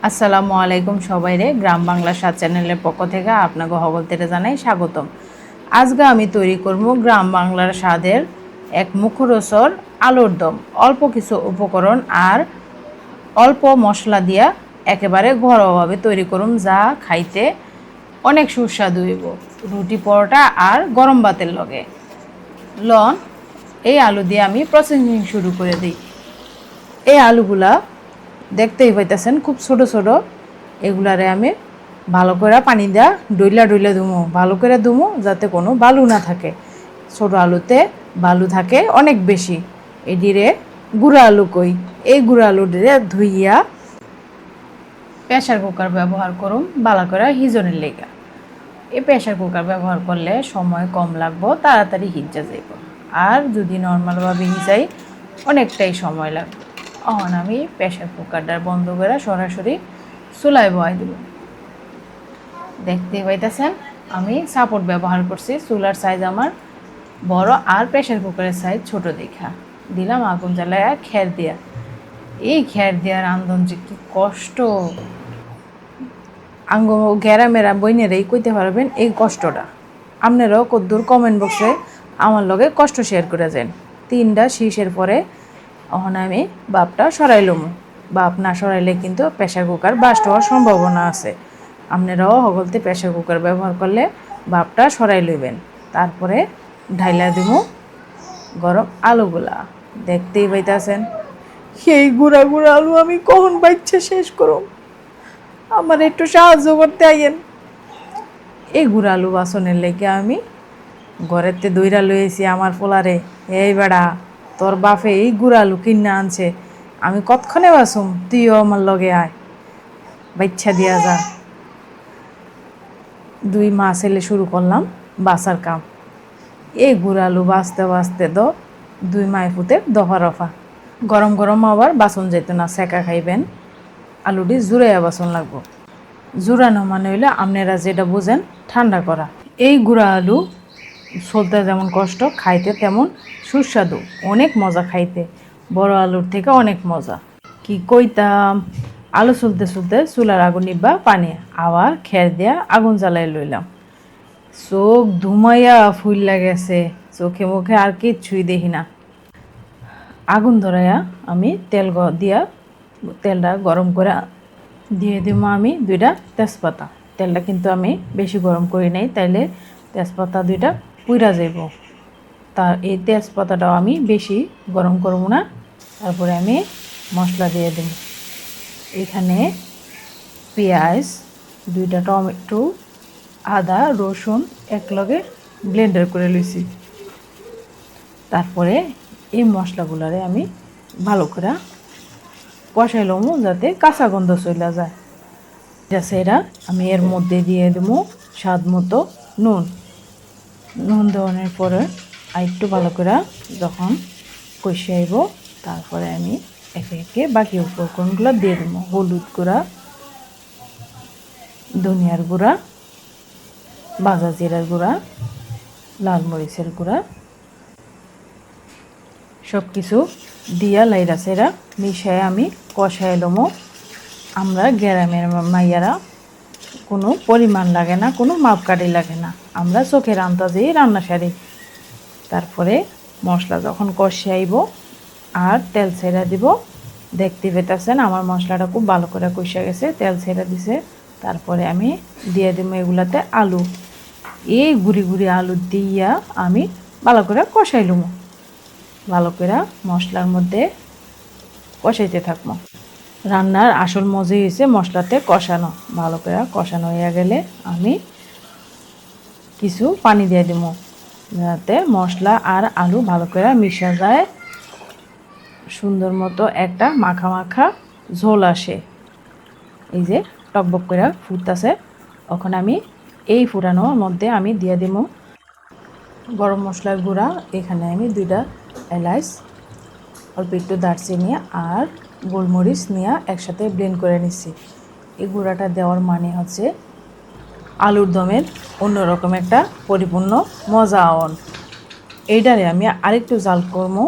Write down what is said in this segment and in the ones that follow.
আসসালামু আলাইকুম সবাইরে গ্রাম বাংলা স্বাদ চ্যানেলের পক্ষ থেকে আপনাকে হগলতেরে জানাই স্বাগতম। আজকে আমি তৈরি করব গ্রাম বাংলার স্বাদের এক মুখরোচর আলুর দম। অল্প কিছু উপকরণ আর অল্প মশলা দিয়া একেবারে ঘরোয়াভাবে তৈরি করুন, যা খাইতে অনেক সুস্বাদু হইব রুটি, পরোটা আর গরম ভাতের লগে। লন এই আলু দিয়ে আমি প্রসেসিং শুরু করে দিই। এই আলুগুলা দেখতেই পাইতেছেন খুব ছোট ছোট। এগুলারে আমি ভালো করে পানি দেওয়া ডইলা ডইলা দুমো, ভালো করে দুমো যাতে কোনো বালু না থাকে। ছোট আলুতে বালু থাকে অনেক বেশি। এডিরে গুঁড়া আলু কই, এই গুঁড়া আলুটিরে ধুইয়া প্রেসার কুকার ব্যবহার করুন ভালো করে হিজনের লেগা। এই প্রেসার কুকার ব্যবহার করলে সময় কম লাগবো, তাড়াতাড়ি হিজা যাইব। আর যদি নর্মালভাবে হিজাই অনেকটাই সময় লাগবে। এখন আমি প্রেসার কুকারটা বন্ধ করে সরাসরি চুলায় বসাই দেব। দেখতেই পাইতেছেন আমি সাপোর্ট ব্যবহার করছি। চুলার সাইজ আমার বড় আর প্রেসার কুকারের সাইজ ছোট দেখা দিলাম। আগুন জ্বালায় খের দিয়া, এই খের দেওয়ার রান্ধন যে কি কষ্ট, আঙ্গ গ্যারামেরা বইনেরাই কইতে পারবেন এই কষ্টটা। আপনারাও কদ্দুর কমেন্ট বক্সে আমার লগে কষ্ট শেয়ার করে যান। 3টা শীষের পরে এখন আমি বাপটা সরাইলম। বাপ না সরাইলে কিন্তু প্রেসার কুকার বাস্ট হওয়ার সম্ভাবনা আছে। আপনারাও হগলতে প্রেসার কুকার ব্যবহার করলে বাপটা সরাই লইবেন। তারপরে ঢাইলা দিব গরম আলুগুলা। দেখতেই পাইতেছেন সেই গুঁড়া গুঁড়া আলু আমি কখন বাইচ্ছে শেষ করুম। আমার একটু সাহায্য করতে আইয়েন। এই গুঁড়া আলু বাসনের লেগে আমি ঘরেতে দইরা লইয়েছি আমার পোলারে। এই বেড়া, তোর বাপে এই গুঁড়া আলু কিনা আনছে, আমি কতক্ষণে বাসুম, তুইও আমার লগে আয়, বাচ্চা দিয়া যা। 2 মাস এলে শুরু করলাম বাসার কাম। এই গুঁড়া আলু বাঁচতে বাঁচতে 2 মায় ফুতে দফা রফা। গরম গরম আবার বাসন যেত না, সেকা খাইবেন। আলুটি জুড়াইয়া বাসন লাগবো। জুড়ানো মানে হইলে আপনারা যেটা বুঝেন ঠান্ডা করা। এই গুঁড়া আলু চলতে যেমন কষ্ট, খাইতে তেমন সুস্বাদু, অনেক মজা খাইতে, বড় আলুর থেকে অনেক মজা। কি কইতাম, আলু চলতে চলতে চুলার আগুন নিবা পানি, আবার খের দিয়া আগুন জ্বালাই লইলাম। চোখ ধুমাইয়া ফুইল্লা গেছে, চোখে মুখে আর কিচ্ছুই দেখি না। আগুন ধরাইয়া আমি তেল দিয়া তেলটা গরম করে দিয়ে দিব আমি 2টা তেজপাতা। তেলটা কিন্তু আমি বেশি গরম করি নাই, তাইলে তেজপাতা 2টা পুইরা যাইব। তার এই তেজপাতাটাও আমি বেশি গরম করব না। তারপরে আমি মশলা দিয়ে দেব। এখানে পেঁয়াজ, 2টা টমেটো, আদা রসুন একলগে ব্লেন্ডার করে লইছি। তারপরে এই মশলাগুলারে আমি ভালো করে কষাইলাম যাতে কাঁচা গন্ধ চলে যায়। সেটা আমি এর মধ্যে দিয়ে দেবো স্বাদ মতো নুন। নুন দেওয়ানোর পরে আর একটু ভালো করে যখন কষাইব, তারপরে আমি একে একে বাকি উপকরণগুলো দিয়ে দেবো। হলুদ গুঁড়া, ধনিয়ার গুঁড়া, ভাজা জিরার গুঁড়া, লাল মরিচের গুঁড়া, সব কিছু দিয়া লাইরা সেরা মিশায় আমি কষাইলমো। আমরা গ্রামের মাইয়ারা কোনো পরিমাণ লাগে না, কোনো মাপকাঠি লাগে না, আমরা চোখের আন্দাজেই রান্না সারি। তারপরে মশলা যখন কষাইব আর তেল ছেড়ে দিব, দেখতে পেতেছেন আমার মশলাটা খুব ভালো করে কষে গেছে, তেল ছেড়ে দিছে। তারপরে আমি দিয়ে দিব এগুলাতে আলু। এই গুড়ি গুড়ি আলু দিয়া আমি ভালো করে কষাইলুম। ভালো করে মশলার মধ্যে কষাইতে থাকবো। রান্নার আসল মজাই হয়েছে মশলাতে কষানো। ভালো করে কষানো হয়ে গেলে আমি কিছু পানি দিয়ে দিব, যাতে মশলা আর আলু ভালো করে মিশা যায়, সুন্দর মতো একটা মাখা মাখা ঝোল আসে। এই যে টকবক করে ফুটতেছে, ওখানে আমি এই ফুটানোর মধ্যে আমি দিয়ে দিব গরম মশলার গুঁড়া। এখানে আমি 2টা এলাচ, অল্প একটু দারচিনি আর গোলমরিচ নিয়ে একসাথে ব্লেন্ড করে নিচ্ছি। এই গুঁড়াটা দেওয়ার মানে হচ্ছে আলুর দমের অন্যরকম একটা পরিপূর্ণ মজা আওয়ান। এইটারে আমি আরেকটু জাল করবো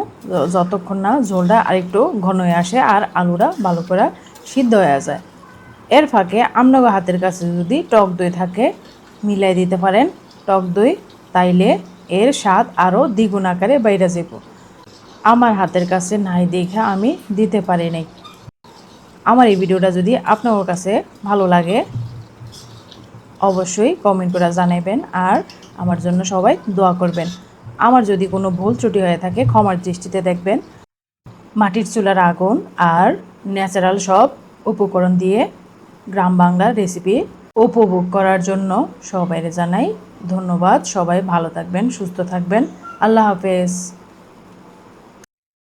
যতক্ষণ না ঝোলটা আরেকটু ঘন হয়ে আসে আর আলুটা ভালো করে সিদ্ধ হয়ে যায়। এর ফাঁকে আপনার হাতের কাছে যদি টক দই থাকে মিলাই দিতে পারেন টক দই, তাইলে এর স্বাদ আরও দ্বিগুণ আকারে বাইরে যাব। আমার হাতের কাছে নাই দেখে আমি দিতে পারি নাই। আমার এই ভিডিওটা যদি আপনার কাছে ভালো লাগে অবশ্যই কমেন্ট করে জানাবেন, আর আমার জন্য সবাই দোয়া করবেন। আমার যদি কোনো ভুল ত্রুটি হয়ে থাকে ক্ষমার দৃষ্টিতে দেখবেন। মাটির চুলার আগুন আর ন্যাচারাল সব উপকরণ দিয়ে গ্রাম বাংলার রেসিপি উপভোগ করার জন্য সবাইকে জানাই ধন্যবাদ। সবাই ভালো থাকবেন, সুস্থ থাকবেন। আল্লাহ হাফেজ।